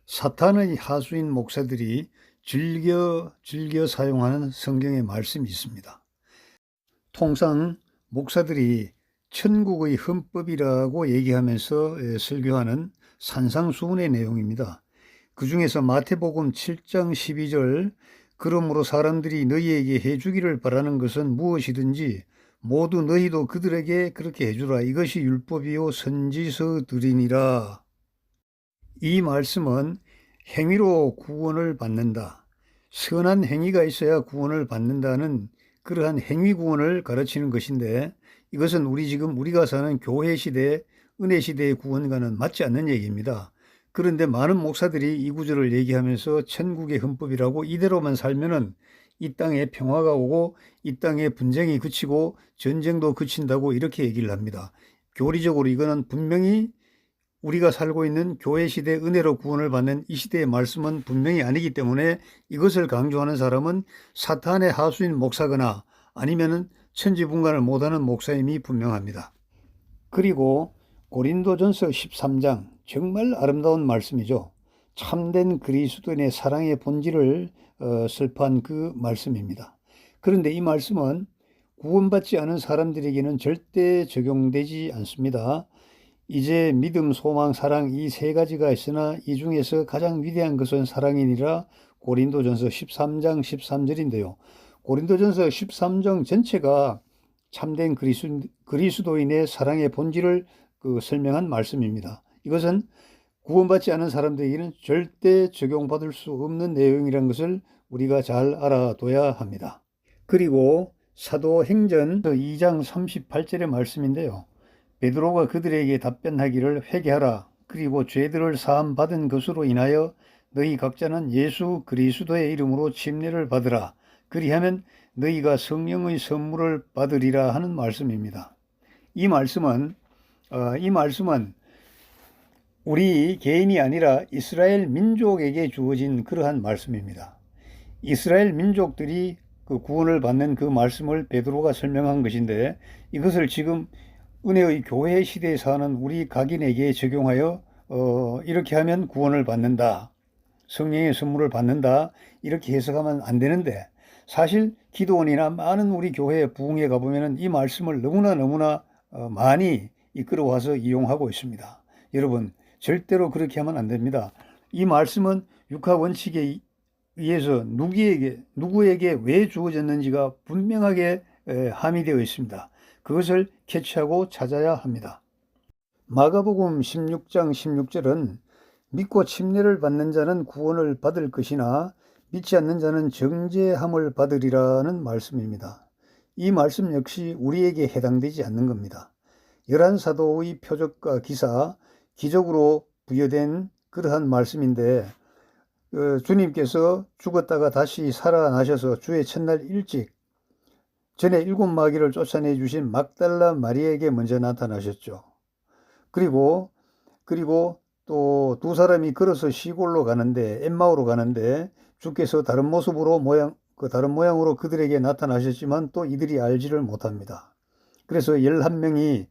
사탄의 하수인 목사들이 즐겨 사용하는 성경의 말씀이 있습니다. 통상 목사들이 천국의 헌법이라고 얘기하면서 설교하는 산상수훈의 내용입니다. 그 중에서 마태복음 7장 12절 그러므로 사람들이 너희에게 해주기를 바라는 것은 무엇이든지 모두 너희도 그들에게 그렇게 해주라. 이것이 율법이요 선지서들이니라. 이 말씀은 행위로 구원을 받는다. 선한 행위가 있어야 구원을 받는다는 그러한 행위 구원을 가르치는 것인데 이것은 우리가 사는 교회 시대, 은혜 시대의 구원과는 맞지 않는 얘기입니다. 그런데 많은 목사들이 이 구절을 얘기하면서 천국의 헌법이라고 이대로만 살면은 이 땅에 평화가 오고 이 땅에 분쟁이 그치고 전쟁도 그친다고 이렇게 얘기를 합니다. 교리적으로 이거는 분명히 우리가 살고 있는 교회 시대 은혜로 구원을 받는 이 시대의 말씀은 분명히 아니기 때문에 이것을 강조하는 사람은 사탄의 하수인 목사거나 아니면은 천지분간을 못하는 목사임이 분명합니다. 그리고 고린도전서 13장 정말 아름다운 말씀이죠. 참된 그리스도인의 사랑의 본질을 설파한 그 말씀입니다. 그런데 이 말씀은 구원받지 않은 사람들에게는 절대 적용되지 않습니다. 이제 믿음, 소망, 사랑 이 세 가지가 있으나 이 중에서 가장 위대한 것은 사랑이니라. 고린도전서 13장 13절인데요. 고린도전서 13장 전체가 참된 그리스도인의 사랑의 본질을 설명한 말씀입니다. 이것은 구원받지 않은 사람들에게는 절대 적용받을 수 없는 내용이라는 것을 우리가 잘 알아둬야 합니다. 그리고 사도행전 2장 38절의 말씀인데요. 베드로가 그들에게 답변하기를 회개하라. 그리고 죄들을 사함 받은 것으로 인하여 너희 각자는 예수 그리스도의 이름으로 침례를 받으라. 그리하면 너희가 성령의 선물을 받으리라 하는 말씀입니다. 이 말씀은 우리 개인이 아니라 이스라엘 민족에게 주어진 그러한 말씀입니다. 이스라엘 민족들이 그 구원을 받는 그 말씀을 베드로가 설명한 것인데 이것을 지금 은혜의 교회 시대에 사는 우리 각인에게 적용하여 이렇게 하면 구원을 받는다. 성령의 선물을 받는다. 이렇게 해석하면 안 되는데 사실 기도원이나 많은 우리 교회 부흥회 가보면 이 말씀을 너무나 많이 이끌어와서 이용하고 있습니다. 여러분 절대로 그렇게 하면 안 됩니다. 이 말씀은 육하 원칙에 의해서 누구에게 왜 주어졌는지가 분명하게 함의되어 있습니다. 그것을 캐치하고 찾아야 합니다. 마가복음 16장 16절은 믿고 침례를 받는 자는 구원을 받을 것이나 믿지 않는 자는 정죄함을 받으리라는 말씀입니다. 이 말씀 역시 우리에게 해당되지 않는 겁니다. 열한 사도의 표적과 기사, 기적으로 부여된 그러한 말씀인데 주님께서 죽었다가 다시 살아나셔서 주의 첫날 일찍 전에 7마귀를 쫓아내 주신 막달라 마리아에게 먼저 나타나셨죠. 그리고 또 두 사람이 걸어서 시골로 가는데 엠마오로 가는데 주께서 다른 모양으로 그들에게 나타나셨지만 또 이들이 알지를 못합니다. 그래서 11명이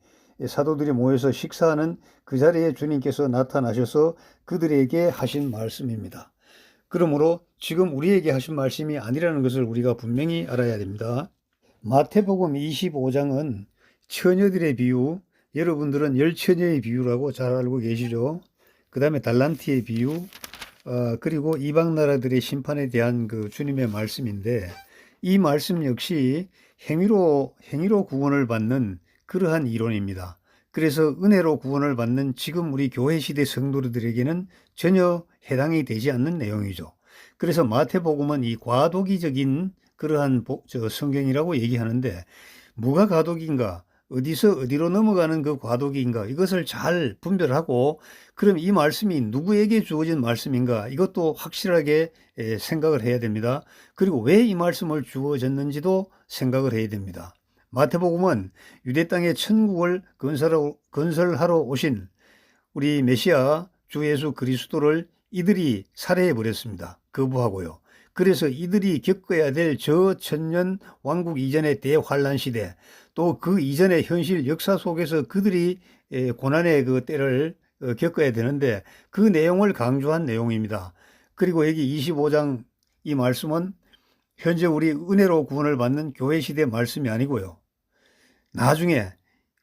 사도들이 모여서 식사하는 그 자리에 주님께서 나타나셔서 그들에게 하신 말씀입니다. 그러므로 지금 우리에게 하신 말씀이 아니라는 것을 우리가 분명히 알아야 됩니다. 마태복음 25장은 처녀들의 비유, 여러분들은 열처녀의 비유라고 잘 알고 계시죠. 그 다음에 달란트의 비유, 그리고 이방 나라들의 심판에 대한 그 주님의 말씀인데 이 말씀 역시 행위로 구원을 받는 그러한 이론입니다. 그래서 은혜로 구원을 받는 지금 우리 교회 시대 성도들에게는 전혀 해당이 되지 않는 내용이죠. 그래서 마태복음은 이 과도기적인 그러한 성경이라고 얘기하는데 뭐가 과도기인가? 어디서 어디로 넘어가는 그 과도기인가? 이것을 잘 분별하고 그럼 이 말씀이 누구에게 주어진 말씀인가? 이것도 확실하게 생각을 해야 됩니다. 그리고 왜 이 말씀을 주어졌는지도 생각을 해야 됩니다. 마태복음은 유대 땅에 천국을 건설하러 오신 우리 메시아 주 예수 그리스도를 이들이 살해해 버렸습니다. 거부하고요. 그래서 이들이 겪어야 될 저 천년 왕국 이전의 대환란 시대 또 그 이전의 현실 역사 속에서 그들이 고난의 그 때를 겪어야 되는데 그 내용을 강조한 내용입니다. 그리고 여기 25장 이 말씀은 현재 우리 은혜로 구원을 받는 교회 시대 말씀이 아니고요. 나중에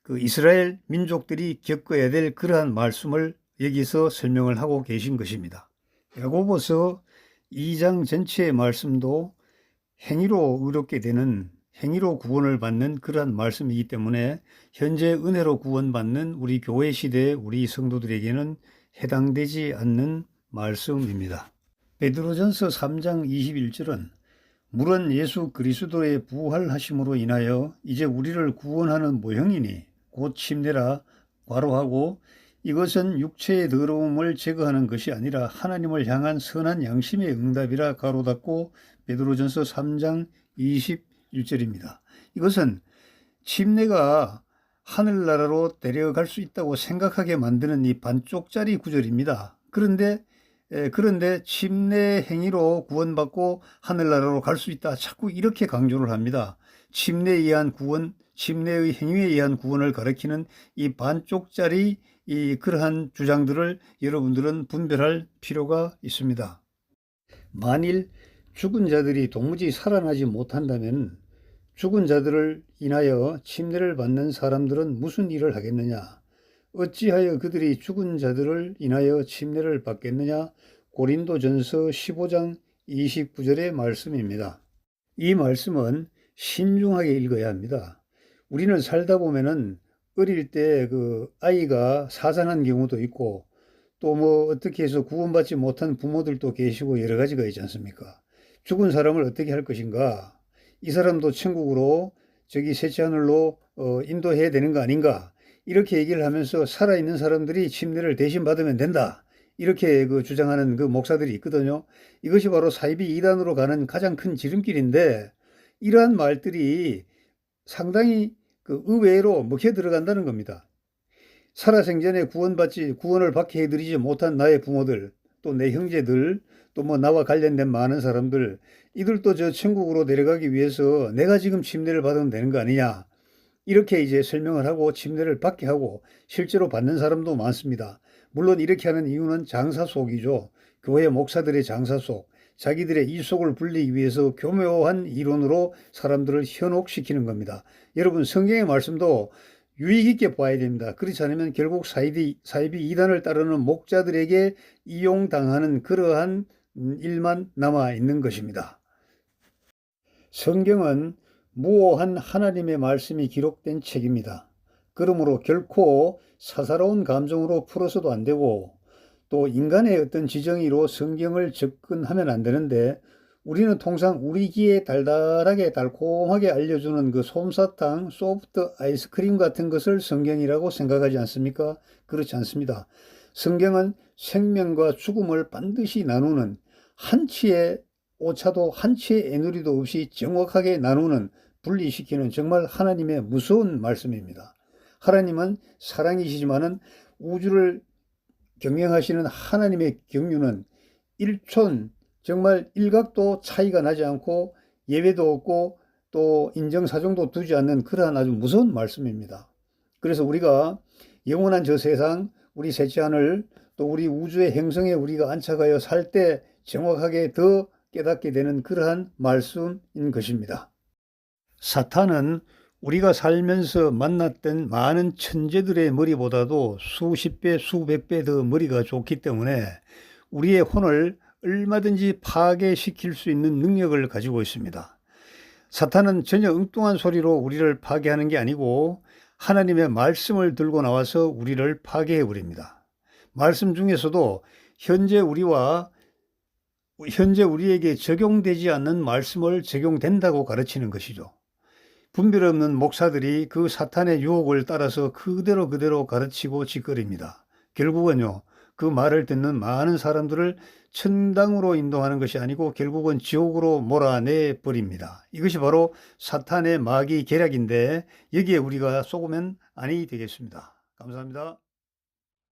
그 이스라엘 민족들이 겪어야 될 그러한 말씀을 여기서 설명을 하고 계신 것입니다. 야고보서 2장 전체의 말씀도 행위로 의롭게 되는, 행위로 구원을 받는 그러한 말씀이기 때문에 현재 은혜로 구원받는 우리 교회 시대의 우리 성도들에게는 해당되지 않는 말씀입니다. 베드로전서 3장 21절은 물은 예수 그리스도의 부활하심으로 인하여 이제 우리를 구원하는 모형이니 곧 침례라 괄호하고 이것은 육체의 더러움을 제거하는 것이 아니라 하나님을 향한 선한 양심의 응답이라 가로 닫고 베드로전서 3장 21절입니다. 이것은 침례가 하늘나라로 데려갈 수 있다고 생각하게 만드는 이 반쪽짜리 구절입니다. 그런데 침례 행위로 구원받고 하늘나라로 갈 수 있다. 자꾸 이렇게 강조를 합니다. 침례에 의한 구원, 침례의 행위에 의한 구원을 가리키는 이 반쪽짜리 그러한 주장들을 여러분들은 분별할 필요가 있습니다. 만일 죽은 자들이 도무지 살아나지 못한다면 죽은 자들을 인하여 침례를 받는 사람들은 무슨 일을 하겠느냐? 어찌하여 그들이 죽은 자들을 인하여 침례를 받겠느냐? 고린도전서 15장 29절의 말씀입니다. 이 말씀은 신중하게 읽어야 합니다. 우리는 살다 보면은 어릴 때 그 아이가 사산한 경우도 있고 또 뭐 어떻게 해서 구원받지 못한 부모들도 계시고 여러 가지가 있지 않습니까? 죽은 사람을 어떻게 할 것인가? 이 사람도 천국으로 저기 셋째 하늘로 인도해야 되는 거 아닌가? 이렇게 얘기를 하면서 살아있는 사람들이 침례를 대신 받으면 된다. 이렇게 그 주장하는 그 목사들이 있거든요. 이것이 바로 사이비 이단으로 가는 가장 큰 지름길인데 이러한 말들이 상당히 그 의외로 먹혀 들어간다는 겁니다. 살아생전에 구원을 받게 해드리지 못한 나의 부모들, 또 내 형제들, 또 뭐 나와 관련된 많은 사람들, 이들도 저 천국으로 내려가기 위해서 내가 지금 침례를 받으면 되는 거 아니냐. 이렇게 이제 설명을 하고 침례를 받게 하고 실제로 받는 사람도 많습니다. 물론 이렇게 하는 이유는 장사속이죠. 교회 목사들의 장사속, 자기들의 이속을 불리기 위해서 교묘한 이론으로 사람들을 현혹시키는 겁니다. 여러분 성경의 말씀도 유익 있게 봐야 됩니다. 그렇지 않으면 결국 사이비 이단을 따르는 목자들에게 이용당하는 그러한 일만 남아 있는 것입니다. 성경은 무오한 하나님의 말씀이 기록된 책입니다. 그러므로 결코 사사로운 감정으로 풀어서도 안 되고 또 인간의 어떤 지정의로 성경을 접근하면 안 되는데 우리는 통상 우리 귀에 달달하게 달콤하게 알려주는 그 솜사탕, 소프트 아이스크림 같은 것을 성경이라고 생각하지 않습니까? 그렇지 않습니다. 성경은 생명과 죽음을 반드시 나누는 한치의 오차도 한치의 애누리도 없이 정확하게 나누는 분리시키는 정말 하나님의 무서운 말씀입니다. 하나님은 사랑이시지만은 우주를 경영하시는 하나님의 경륜은 일촌 정말 일각도 차이가 나지 않고 예외도 없고 또 인정사정도 두지 않는 그러한 아주 무서운 말씀입니다. 그래서 우리가 영원한 저 세상, 우리 셋째 하늘, 또 우리 우주의 행성에 우리가 안착하여 살 때 정확하게 더 깨닫게 되는 그러한 말씀인 것입니다. 사탄은 우리가 살면서 만났던 많은 천재들의 머리보다도 수십 배, 수백 배 더 머리가 좋기 때문에 우리의 혼을 얼마든지 파괴시킬 수 있는 능력을 가지고 있습니다. 사탄은 전혀 엉뚱한 소리로 우리를 파괴하는 게 아니고 하나님의 말씀을 들고 나와서 우리를 파괴해 버립니다. 말씀 중에서도 현재 우리에게 적용되지 않는 말씀을 적용된다고 가르치는 것이죠. 분별 없는 목사들이 그 사탄의 유혹을 따라서 그대로 가르치고 짓거립니다. 결국은요, 그 말을 듣는 많은 사람들을 천당으로 인도하는 것이 아니고 결국은 지옥으로 몰아내 버립니다. 이것이 바로 사탄의 마귀 계략인데 여기에 우리가 속으면 아니 되겠습니다. 감사합니다.